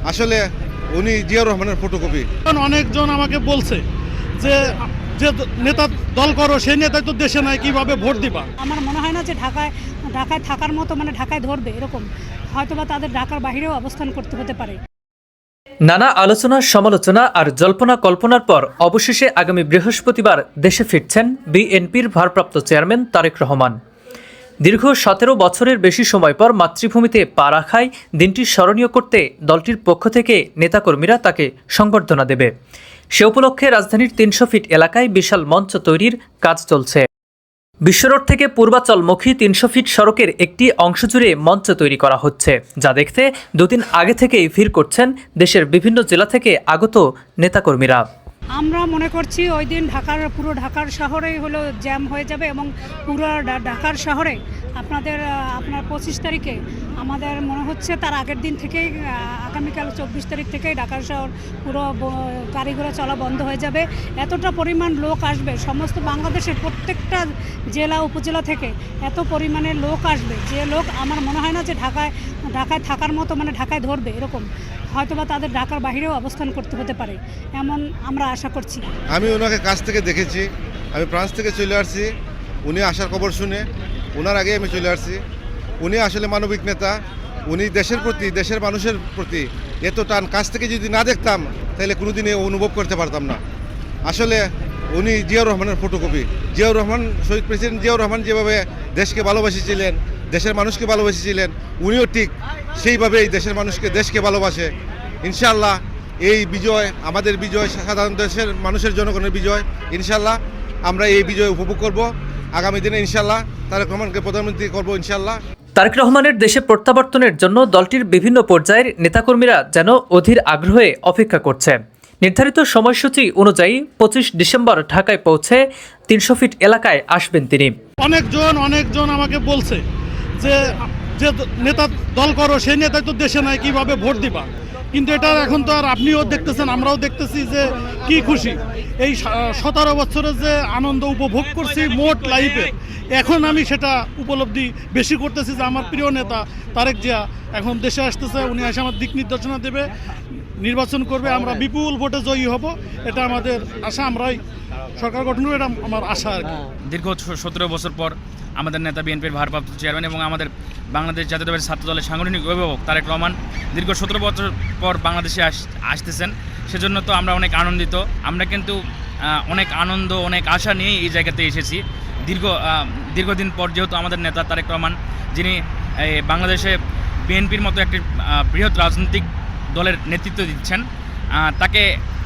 আসলে উনি জিয়াউর রহমানের ফটোকপি। অনেকজন আমাকে বলছে যে যে নেতা দল করো, সেই নেতাই তো দেশে নাই, কিভাবে ভোট দিবা। আমার মনে হয় না যে ঢাকায় থাকার মতো, মানে ঢাকায় ধরবে এরকম, হয়তোবা তাদের ঢাকার বাইরেও অবস্থান করতে হতে পারে। নানা আলোচনা, সমালোচনা আর জল্পনা কল্পনার পর অবশেষে আগামী বৃহস্পতিবার দেশে ফিরছেন বিএনপির ভারপ্রাপ্ত চেয়ারম্যান তারেক রহমান। দীর্ঘ 17 বছরের বেশি সময় পর মাতৃভূমিতে পা রাখায় দিনটি স্মরণীয় করতে দলটির পক্ষ থেকে নেতাকর্মীরা তাকে সংবর্ধনা দেবে। সে উপলক্ষে রাজধানীর 300 ফিট এলাকায় বিশাল মঞ্চ তৈরির কাজ চলছে। বিশ্বরোড থেকে পূর্বাচলমুখী 300 ফিট সড়কের একটি অংশ জুড়ে মঞ্চ তৈরি করা হচ্ছে, যা দেখতে দুদিন আগে থেকেই ভিড় করছেন দেশের বিভিন্ন জেলা থেকে আগত নেতাকর্মীরা। আমরা মনে করছি ওই দিন পুরো ঢাকার শহরেই হলো জ্যাম হয়ে যাবে, এবং পুরো ঢাকার শহরে আপনার 25 তারিখে আমাদের মনে হচ্ছে তার আগের দিন থেকেই, আগামীকাল 24 তারিখ থেকেই ঢাকার শহর পুরো গাড়ি ঘোড়া চলা বন্ধ হয়ে যাবে। এতটা পরিমাণ লোক আসবে, সমস্ত বাংলাদেশের প্রত্যেকটা জেলা উপজেলা থেকে এত পরিমাণে লোক আসবে, যে লোক আমার মনে হয় না যে ঢাকায় থাকার মতো, মানে ঢাকায় ধরবে এরকম, হয়তোবা তাদের ঢাকার বাইরেও অবস্থান করতে হতে পারে, এমন আমরা আশা করছি। আমি ওনাকে কাছ থেকে দেখেছি, আমি ফ্রান্স থেকে চলে আসছি, উনি আসার খবর শুনে ওনার আগে আমি চলে আসছি। উনি আসলে মানবিক নেতা, উনি দেশের প্রতি, দেশের মানুষের প্রতি এত টান কাছ থেকে যদি না দেখতাম তাহলে কোনোদিনই অনুভব করতে পারতাম না। আসলে উনি জিয়াউর রহমানের ফটোকপি। জিয়াউর রহমান, শহীদ প্রেসিডেন্ট জিয়াউর রহমান যেভাবে দেশকে ভালোবাসেছিলেন, দেশের মানুষকে ভালোবেসেছিলেন, উনিও ঠিক সেইভাবেই দেশের মানুষকে, দেশকে ভালোবাসে। ইনশাআল্লাহ এই বিজয় আমাদের বিজয়, সাধারণ দেশের মানুষের জনগণের বিজয়। ইনশাআল্লাহ আমরা এই বিজয় উপভোগ করব আগামী দিনে। ইনশাআল্লাহ তারেক রহমানকে প্রধানমন্ত্রী করব ইনশাআল্লাহ। তারেক রহমানের দেশে প্রত্যাবর্তনের জন্য দলটির বিভিন্ন পর্যায়ের নেতাকর্মীরা যেন অধীর আগ্রহে অপেক্ষা করছে। নির্ধারিত সময়সূচি অনুযায়ী 25 ডিসেম্বর ঢাকায় পৌঁছে 300 ফিট এলাকায় আসবেন তিনি। অনেকজন আমাকে বলছে যে যে নেতা দল করো, সেই নেতাই তো দেশে নাই, কিভাবে ভোট দিবা। কিন্তু এটা এখন তো আর আপনিও দেখতেছেন, আমরাও দেখতেছি যে কি খুশি। এই 17 বছরের যে আনন্দ উপভোগ করছি মোট লাইফে, এখন আমি সেটা উপলব্ধি বেশি করতেছি যে আমার প্রিয় নেতা তারেক জিয়া এখন দেশে আসতেছে। উনি এসে আমার দিক নির্দেশনা দেবে, নির্বাচন করবে, আমরা বিপুল ভোটে জয়ী হব, এটা আমাদের আশা। আমরাই সরকার গঠন করব, এটা আমার আশা আর কি। দীর্ঘ 17 বছর পর আমাদের নেতা বিএনপির ভারপ্রাপ্ত চেয়ারম্যান এবং আমাদের বাংলাদেশ জাতীয়তাবাদী ছাত্র দলের সাংগঠনিক অভিভাবক তারেক রহমান দীর্ঘ 17 বছর পর বাংলাদেশে আসতেছেন, সেজন্য তো আমরা অনেক আনন্দিত। আমরা কিন্তু অনেক আনন্দ, অনেক আশা নিয়ে এই জায়গাতে এসেছি। দীর্ঘদিন পর যেহেতু আমাদের নেতা তারেক রহমান, যিনি বাংলাদেশে বিএনপির মতো একটি বৃহৎ রাজনৈতিক দলের নেতৃত্ব দিচ্ছেন, তাকে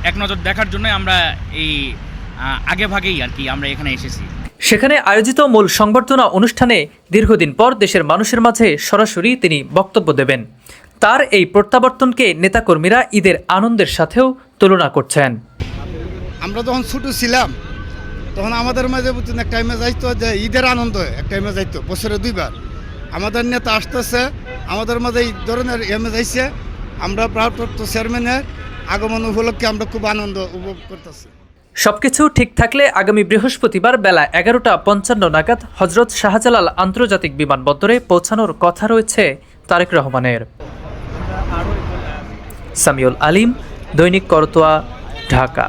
এক নজর দেখার জন্য আমরা এই আগেভাগেই আর কি আমরা এখানে এসেছি। সেখানে আয়োজিত মূল সংবর্ধনা অনুষ্ঠানে দীর্ঘদিন পর দেশের মানুষের মাঝে সরাসরি তিনি বক্তব্য দেবেন। তার এই প্রত্যাবর্তনকে নেতাকর্মীরা ঈদের আনন্দের সাথেও তুলনা করছেন। আমরা যখন ছোটো ছিলাম তখন আমাদের মাঝে একটা টাইমে যাইতো যে ঈদের আনন্দ, একটা টাইমে যাইতো বছরে 2 বার। আমাদের নেতা আসতেছে, আমাদের মাঝে এই ধরনের যাইছে। আমরা ভারপ্রাপ্ত চেয়ারম্যানের আগমন উপলক্ষে আমরা খুব আনন্দ উপভোগ করতেছি। সবকিছু ঠিক থাকলে আগামী বৃহস্পতিবার বেলা 11:55 নাগাদ হজরত শাহজালাল আন্তর্জাতিক বিমানবন্দরে পৌঁছানোর কথা রয়েছে তারেক রহমানের। সামিউল আলিম, দৈনিক করতোয়া, ঢাকা।